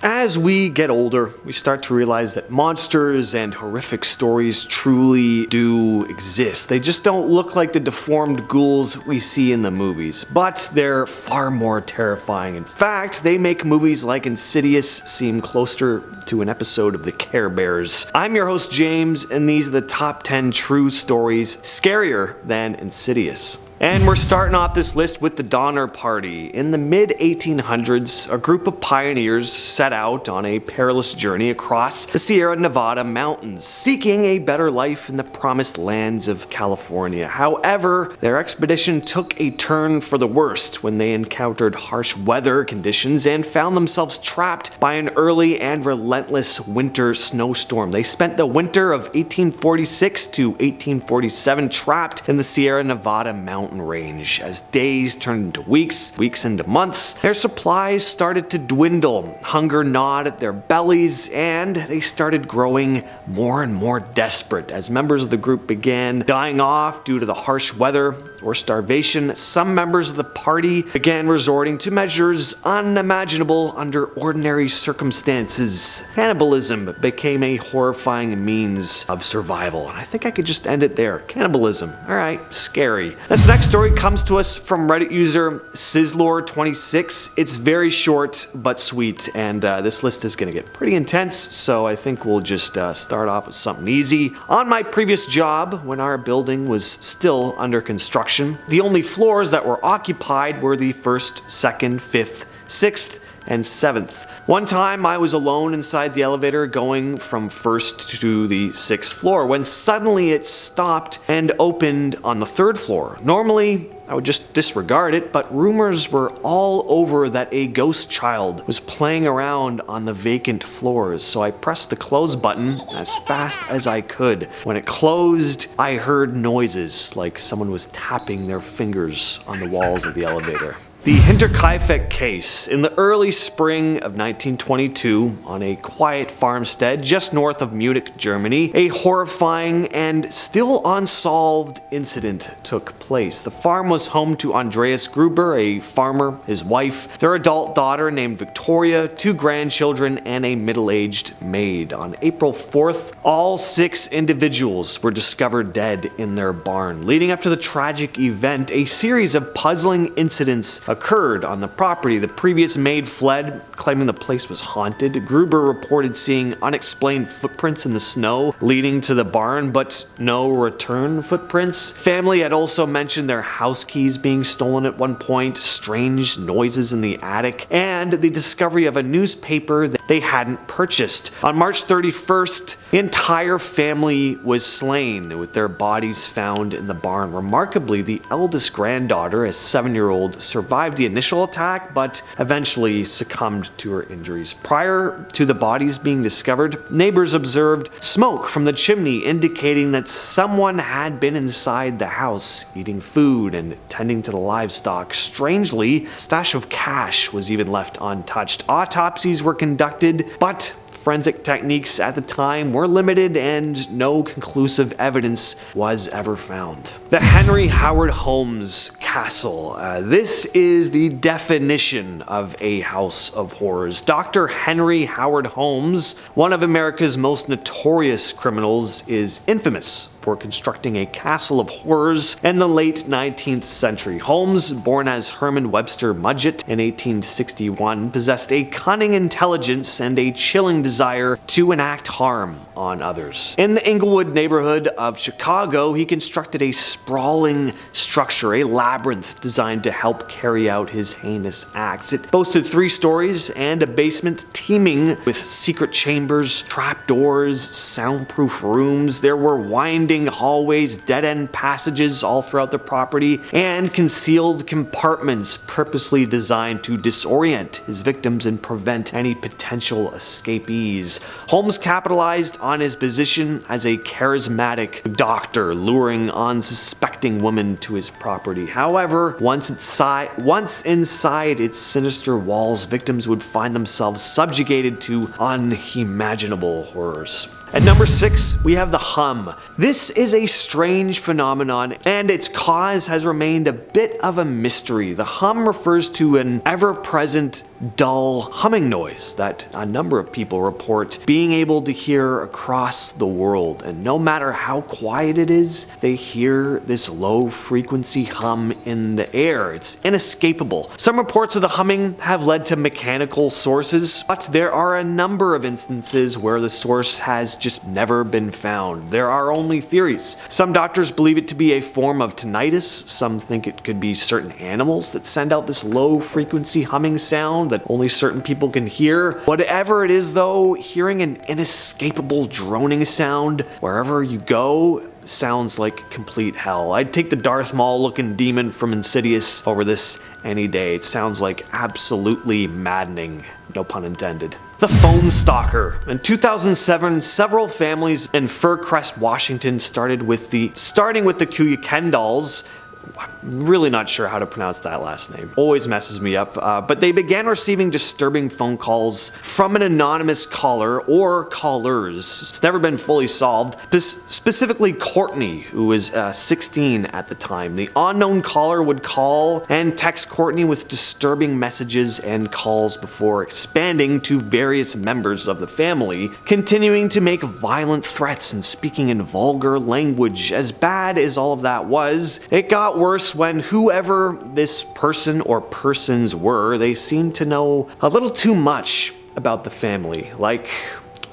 As we get older, we start to realize that monsters and horrific stories truly do exist. They just don't look like the deformed ghouls we see in the movies, but they're far more terrifying. In fact, they make movies like Insidious seem closer to an episode of the Care Bears. I'm your host James, and these are the top 10 true stories scarier than Insidious. And we're starting off this list with the Donner Party. In the mid-1800s, a group of pioneers set out on a perilous journey across the Sierra Nevada mountains, seeking a better life in the promised lands of California. However, their expedition took a turn for the worst when they encountered harsh weather conditions and found themselves trapped by an early and relentless winter snowstorm. They spent the winter of 1846 to 1847 trapped in the Sierra Nevada mountains range. As days turned into weeks into months, their supplies started to dwindle. Hunger gnawed at their bellies, and they started growing more and more desperate. As members of the group began dying off due to the harsh weather or starvation, some members of the party began resorting to measures unimaginable under ordinary circumstances. Cannibalism became a horrifying means of survival. And I think I could just end it there. Cannibalism. Alright, scary. This next story comes to us from Reddit user Sizzlor26. It's very short but sweet, and this list is going to get pretty intense, so I think we'll just start off with something easy. On my previous job, when our building was still under construction, the only floors that were occupied were the 1st, 2nd, 5th, 6th, and 7th. One time I was alone inside the elevator going from 1st to the 6th floor when suddenly it stopped and opened on the 3rd floor. Normally I would just disregard it, but rumors were all over that a ghost child was playing around on the vacant floors, so I pressed the close button as fast as I could. When it closed, I heard noises like someone was tapping their fingers on the walls of the elevator. The Hinterkaifeck case. In the early spring of 1922, on a quiet farmstead just north of Munich, Germany, a horrifying and still unsolved incident took place. The farm was home to Andreas Gruber, a farmer, his wife, their adult daughter named Victoria, 2 grandchildren, and a middle-aged maid. On April 4th, all 6 individuals were discovered dead in their barn. Leading up to the tragic event, a series of puzzling incidents occurred on the property. The previous maid fled, claiming the place was haunted. Gruber reported seeing unexplained footprints in the snow leading to the barn, but no return footprints. Family had also mentioned their house keys being stolen at one point, strange noises in the attic, and the discovery of a newspaper that they hadn't purchased. On March 31st, the entire family was slain, with their bodies found in the barn. Remarkably, the eldest granddaughter, a 7-year-old, survived the initial attack, but eventually succumbed to her injuries. Prior to the bodies being discovered, neighbors observed smoke from the chimney, indicating that someone had been inside the house, eating food and tending to the livestock. Strangely, a stash of cash was even left untouched. Autopsies were conducted, but forensic techniques at the time were limited and no conclusive evidence was ever found. The Henry Howard Holmes Castle. This is the definition of a house of horrors. Dr. Henry Howard Holmes, one of America's most notorious criminals, is infamous for constructing a castle of horrors in the late 19th century. Holmes, born as Herman Webster Mudgett in 1861, possessed a cunning intelligence and a chilling desire to enact harm on others. In the Inglewood neighborhood of Chicago, he constructed a sprawling structure, a labyrinth designed to help carry out his heinous acts. It boasted 3 stories and a basement teeming with secret chambers, trapdoors, soundproof rooms. There were winding hallways, dead-end passages all throughout the property, and concealed compartments purposely designed to disorient his victims and prevent any potential escapees. Holmes capitalized on his position as a charismatic doctor, luring unsuspecting women to his property. However, once inside its sinister walls, victims would find themselves subjugated to unimaginable horrors. At number 6, we have the hum. This is a strange phenomenon, and its cause has remained a bit of a mystery. The hum refers to an ever-present dull humming noise that a number of people report being able to hear across the world. And no matter how quiet it is, they hear this low frequency hum in the air. It's inescapable. Some reports of the humming have led to mechanical sources, but there are a number of instances where the source has just never been found. There are only theories. Some doctors believe it to be a form of tinnitus. Some think it could be certain animals that send out this low frequency humming sound that only certain people can hear. Whatever it is though, hearing an inescapable droning sound wherever you go sounds like complete hell. I'd take the Darth Maul looking demon from Insidious over this any day. It sounds like absolutely maddening, no pun intended. The phone stalker. In 2007, several families in Fircrest, Washington starting with the Kuykendalls. I'm really not sure how to pronounce that last name. Always messes me up. But they began receiving disturbing phone calls from an anonymous caller or callers. It's never been fully solved. Specifically Courtney, who was 16 at the time. The unknown caller would call and text Courtney with disturbing messages and calls before expanding to various members of the family, continuing to make violent threats and speaking in vulgar language. As bad as all of that was, it got worse when whoever this person or persons were, they seemed to know a little too much about the family, like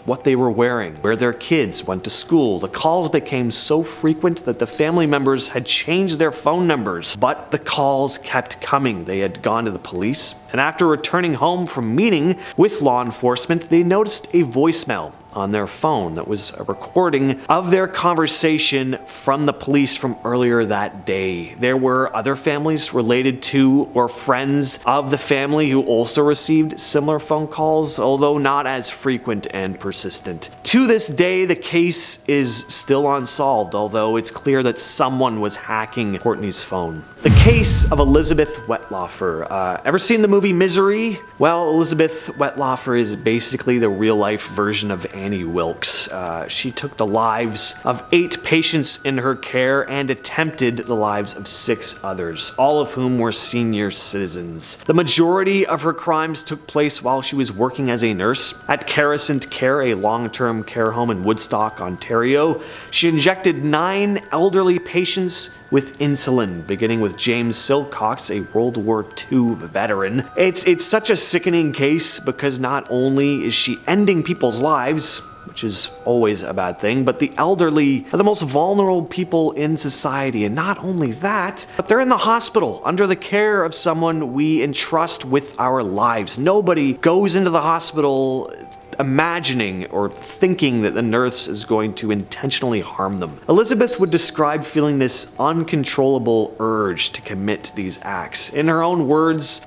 what they were wearing, where their kids went to school. The calls became so frequent that the family members had changed their phone numbers, but the calls kept coming. They had gone to the police, and after returning home from meeting with law enforcement, they noticed a voicemail on their phone that was a recording of their conversation from the police from earlier that day. There were other families related to or friends of the family who also received similar phone calls, although not as frequent and persistent. To this day, the case is still unsolved, although it's clear that someone was hacking Courtney's phone. The case of Elizabeth Wettlaufer. Ever seen the movie Misery? Well, Elizabeth Wettlaufer is basically the real-life version of Annie Wilkes. She took the lives of 8 patients in her care and attempted the lives of 6 others, all of whom were senior citizens. The majority of her crimes took place while she was working as a nurse at Caricent Care, a long-term care home in Woodstock, Ontario. She injected 9 elderly patients with insulin, beginning with James Silcox, a World War II veteran. It's such a sickening case because not only is she ending people's lives, which is always a bad thing, but the elderly are the most vulnerable people in society. And not only that, but they're in the hospital under the care of someone we entrust with our lives. Nobody goes into the hospital imagining or thinking that the nurse is going to intentionally harm them. Elizabeth would describe feeling this uncontrollable urge to commit these acts. In her own words,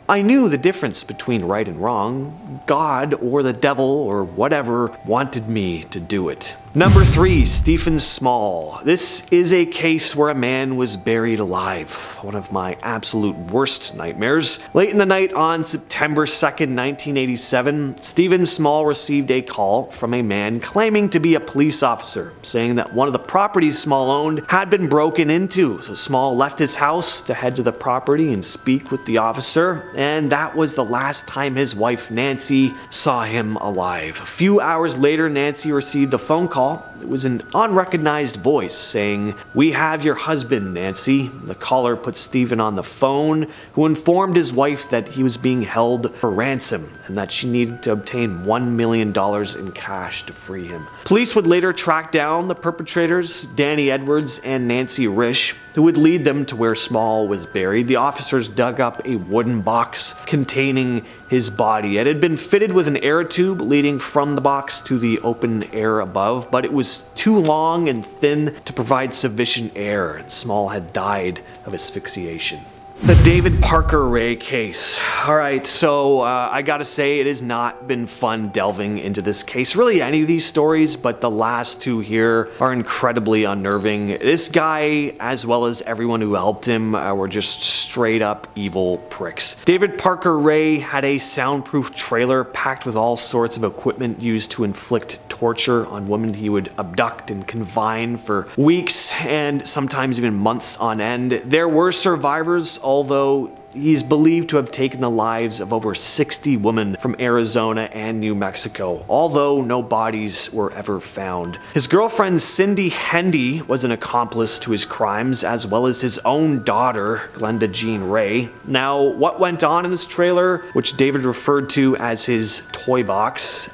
I knew the difference between right and wrong. God or the devil or whatever wanted me to do it. Number 3, Stephen Small. This is a case where a man was buried alive. One of my absolute worst nightmares. Late in the night on September 2nd, 1987, Stephen Small received a call from a man claiming to be a police officer, saying that one of the properties Small owned had been broken into. So Small left his house to head to the property and speak with the officer, and that was the last time his wife Nancy saw him alive. A few hours later, Nancy received a phone call. It was an unrecognized voice saying, "We have your husband, Nancy." The caller put Stephen on the phone, who informed his wife that he was being held for ransom and that she needed to obtain $1 million in cash to free him. Police would later track down the perpetrators, Danny Edwards and Nancy Risch, who would lead them to where Small was buried. The officers dug up a wooden box containing his body. It had been fitted with an air tube leading from the box to the open air above, but it was too long and thin to provide sufficient air, and Small had died of asphyxiation. The David Parker Ray case. Alright, so I gotta say it has not been fun delving into this case. Really any of these stories, but the last 2 here are incredibly unnerving. This guy, as well as everyone who helped him, were just straight up evil pricks. David Parker Ray had a soundproof trailer packed with all sorts of equipment used to inflict torture on women he would abduct and confine for weeks and sometimes even months on end. There were survivors although he's believed to have taken the lives of over 60 women from Arizona and New Mexico, although no bodies were ever found. His girlfriend Cindy Hendy was an accomplice to his crimes, as well as his own daughter, Glenda Jean Ray. Now, what went on in this trailer, which David referred to as his toy box,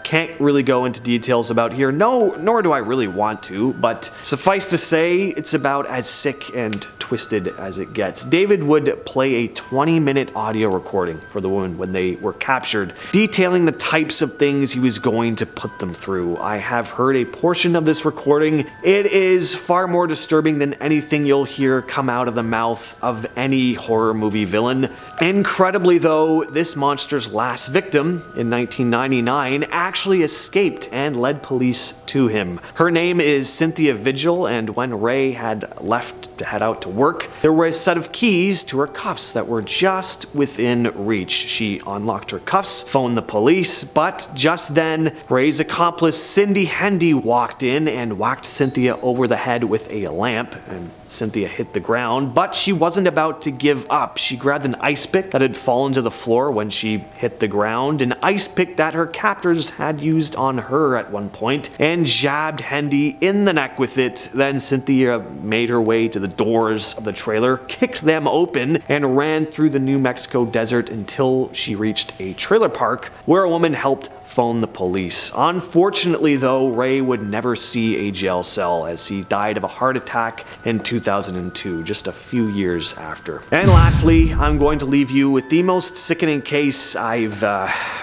can't really go into details about here, nor do I really want to, but suffice to say, it's about as sick and twisted as it gets. David would play a 20-minute audio recording for the women when they were captured, detailing the types of things he was going to put them through. I have heard a portion of this recording. It is far more disturbing than anything you'll hear come out of the mouth of any horror movie villain. Incredibly though, this monster's last victim, in 1999, actually escaped and led police to him. Her name is Cynthia Vigil, and when Ray had left to head out to work, there were a set of keys to her cuffs that were just within reach. She unlocked her cuffs, phoned the police, but just then, Ray's accomplice Cindy Hendy walked in and whacked Cynthia over the head with a lamp, and Cynthia hit the ground, but she wasn't about to give up. She grabbed an ice pick that had fallen to the floor when she hit the ground, an ice pick that her captors had used on her at one point, and jabbed Hendy in the neck with it. Then Cynthia made her way to the doors of the trailer, kicked them open, and ran through the New Mexico desert until she reached a trailer park where a woman helped phone the police. Unfortunately though, Ray would never see a jail cell as he died of a heart attack in 2002, just a few years after. And lastly, I'm going to leave you with the most sickening case I've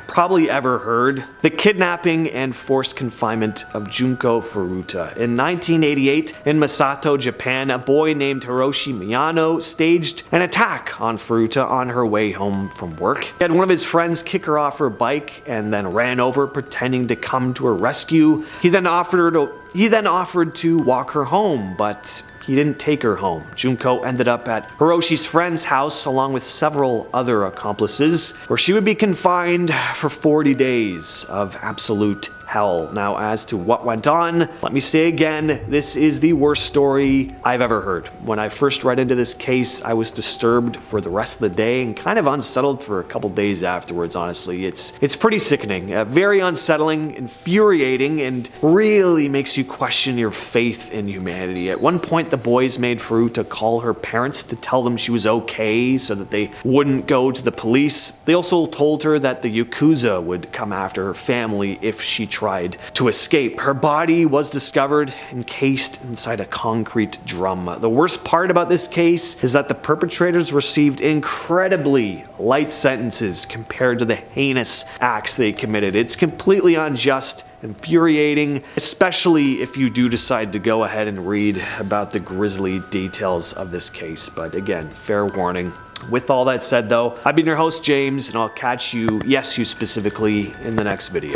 probably ever heard: the kidnapping and forced confinement of Junko Furuta. In 1988, in Masato, Japan, a boy named Hiroshi Miyano staged an attack on Furuta on her way home from work. He had one of his friends kick her off her bike and then ran over, pretending to come to her rescue. He then offered to walk her home, but he didn't take her home. Junko ended up at Hiroshi's friend's house along with several other accomplices, where she would be confined for 40 days of absolute hell. Now, as to what went on, let me say again, this is the worst story I've ever heard. When I first read into this case, I was disturbed for the rest of the day and kind of unsettled for a couple days afterwards, honestly. It's pretty sickening, very unsettling, infuriating, and really makes you question your faith in humanity. At one point, the boys made Furuta call her parents to tell them she was okay so that they wouldn't go to the police. They also told her that the Yakuza would come after her family if she tried to escape. Her body was discovered encased inside a concrete drum. The worst part about this case is that the perpetrators received incredibly light sentences compared to the heinous acts they committed. It's completely unjust, infuriating, especially if you do decide to go ahead and read about the grisly details of this case. But again, fair warning. With all that said though, I've been your host James, and I'll catch you, yes you specifically, in the next video.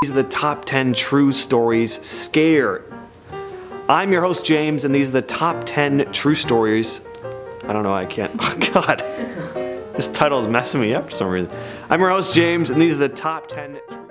These are the top 10 true stories scared. I'm your host James, and these are the top 10 true stories. I don't know, I can't, oh god. This title is messing me up for some reason. I'm your host James, and these are the top 10 true